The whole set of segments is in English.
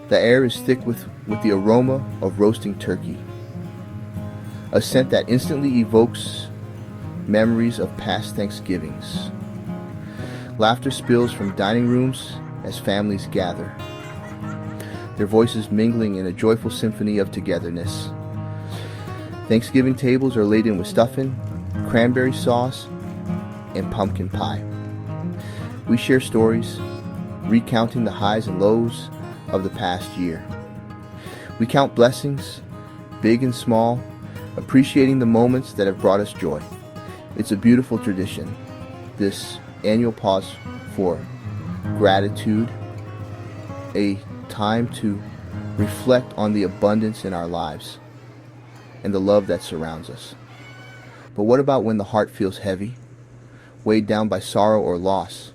The air is thick with the aroma of roasting turkey, a scent that instantly evokes memories of past Thanksgivings. Laughter spills from dining rooms as families gather, their voices mingling in a joyful symphony of togetherness. Thanksgiving tables are laden with stuffing, cranberry sauce, and pumpkin pie. We share stories, recounting the highs and lows of the past year. We count blessings, big and small, appreciating the moments that have brought us joy. It's a beautiful tradition, this annual pause for gratitude, a time to reflect on the abundance in our lives and the love that surrounds us. But what about when the heart feels heavy, weighed down by sorrow or loss?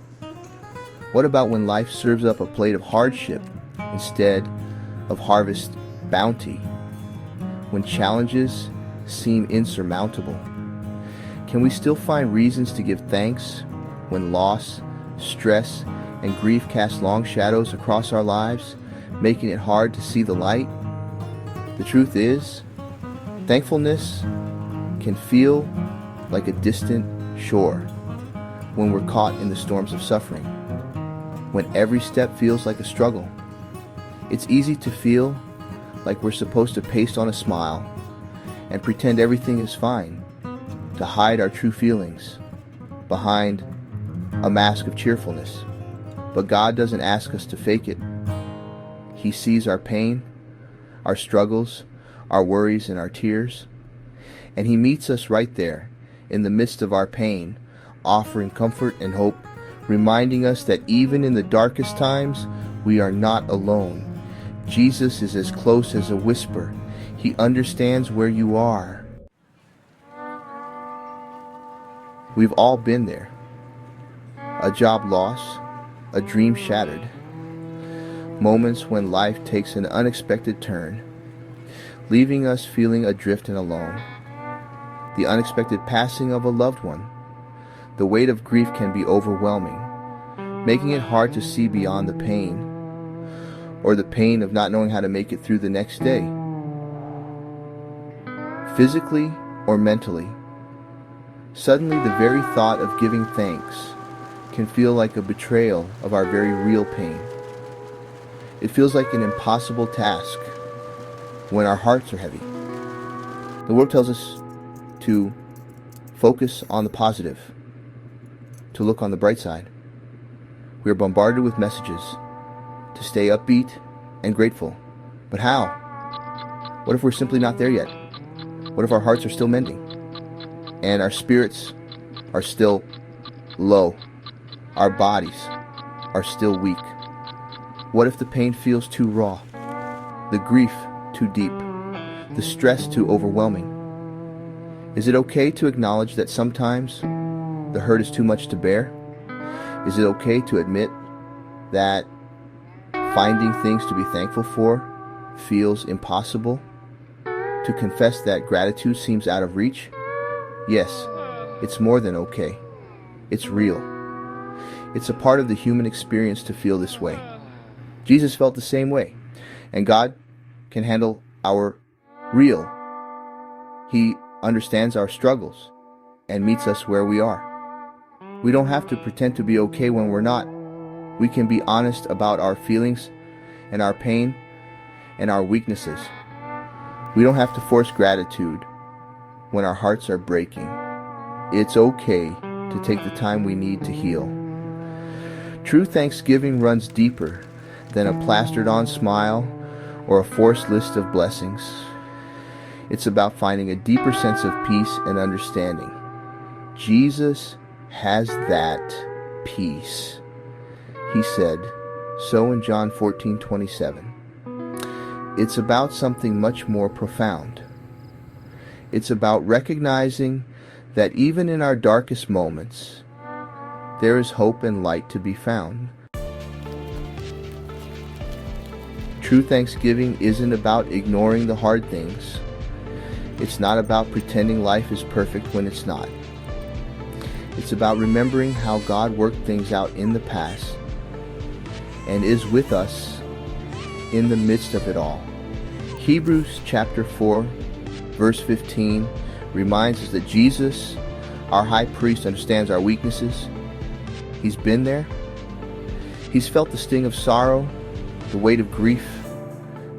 What about when life serves up a plate of hardship instead of harvest bounty? When challenges seem insurmountable? Can we still find reasons to give thanks when loss, stress, and grief cast long shadows across our lives, making it hard to see the light? The truth is, thankfulness can feel like a distant shore when we're caught in the storms of suffering, when every step feels like a struggle. It's easy to feel like we're supposed to paste on a smile and pretend everything is fine, to hide our true feelings behind a mask of cheerfulness. But God doesn't ask us to fake it. He sees our pain, our struggles, our worries, and our tears, and He meets us right there in the midst of our pain, offering comfort and hope, reminding us that even in the darkest times, we are not alone. Jesus is as close as a whisper. He understands where you are. We've all been there. A job loss, a dream shattered, moments when life takes an unexpected turn, leaving us feeling adrift and alone. The unexpected passing of a loved one. The weight of grief can be overwhelming, making it hard to see beyond the pain, or the pain of not knowing how to make it through the next day. Physically or mentally, suddenly the very thought of giving thanks can feel like a betrayal of our very real pain. It feels like an impossible task when our hearts are heavy. The world tells us to focus on the positive, to look on the bright side. We are bombarded with messages to stay upbeat and grateful. But how? What if we're simply not there yet? What if our hearts are still mending and our spirits are still low? Our bodies are still weak. What if the pain feels too raw, the grief too deep, the stress too overwhelming? Is it okay to acknowledge that sometimes the hurt is too much to bear? Is it okay to admit that finding things to be thankful for feels impossible? To confess that gratitude seems out of reach? Yes, it's more than okay. It's real. It's a part of the human experience to feel this way. Jesus felt the same way, and God can handle our real. He understands our struggles and meets us where we are. We don't have to pretend to be okay when we're not. We can be honest about our feelings and our pain and our weaknesses. We don't have to force gratitude when our hearts are breaking. It's okay to take the time we need to heal. True thanksgiving runs deeper than a plastered-on smile or a forced list of blessings. It's about finding a deeper sense of peace and understanding. Jesus has that peace. He said so in John 14:27. It's about something much more profound. It's about recognizing that even in our darkest moments, there is hope and light to be found. True thanksgiving isn't about ignoring the hard things. It's not about pretending life is perfect when it's not. It's about remembering how God worked things out in the past and is with us in the midst of it all. Hebrews chapter 4, verse 15 reminds us that Jesus, our high priest, understands our weaknesses. He's been there. He's felt the sting of sorrow, the weight of grief,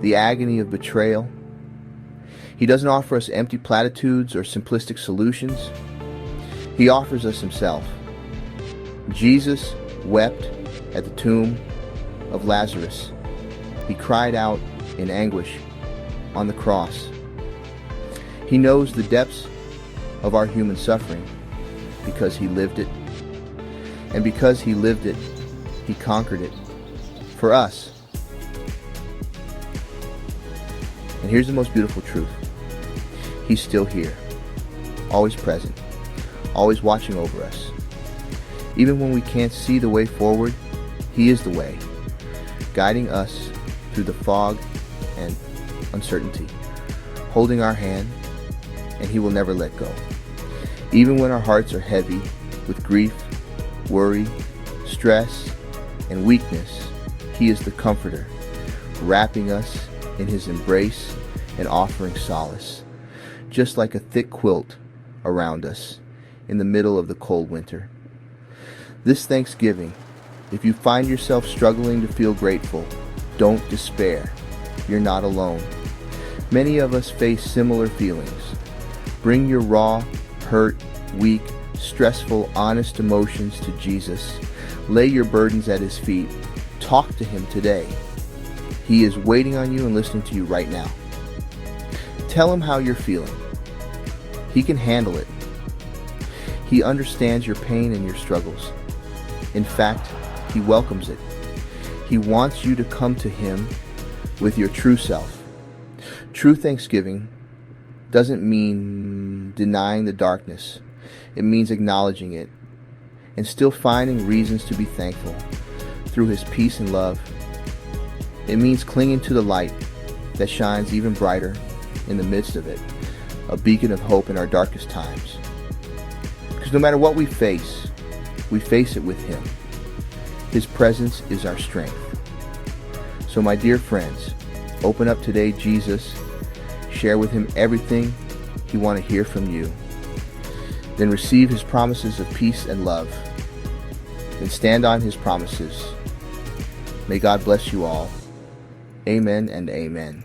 the agony of betrayal. He doesn't offer us empty platitudes or simplistic solutions. He offers us himself. Jesus wept at the tomb of Lazarus. He cried out in anguish on the cross. He knows the depths of our human suffering because he lived it. And because he lived it, he conquered it for us. And here's the most beautiful truth. He's still here, always present, always watching over us. Even when we can't see the way forward, he is the way, guiding us through the fog and uncertainty, holding our hand, and he will never let go. Even when our hearts are heavy with grief, worry, stress, and weakness, he is the comforter, wrapping us in his embrace and offering solace, just like a thick quilt around us in the middle of the cold winter. This Thanksgiving, if you find yourself struggling to feel grateful, don't despair. You're not alone. Many of us face similar feelings. Bring your raw, hurt, weak, stressful, honest emotions to Jesus. Lay your burdens at his feet. Talk to him today. He is waiting on you and listening to you right now. Tell him how you're feeling. He can handle it. He understands your pain and your struggles. In fact, he welcomes it. He wants you to come to him with your true self. True Thanksgiving doesn't mean denying the darkness. It means acknowledging it and still finding reasons to be thankful through his peace and love. It means clinging to the light that shines even brighter in the midst of it, a beacon of hope in our darkest times. Because no matter what we face it with him. His presence is our strength. So my dear friends, open up today, Jesus. Share with him everything he wants to hear from you. Then receive his promises of peace and love. Then stand on his promises. May God bless you all. Amen and amen.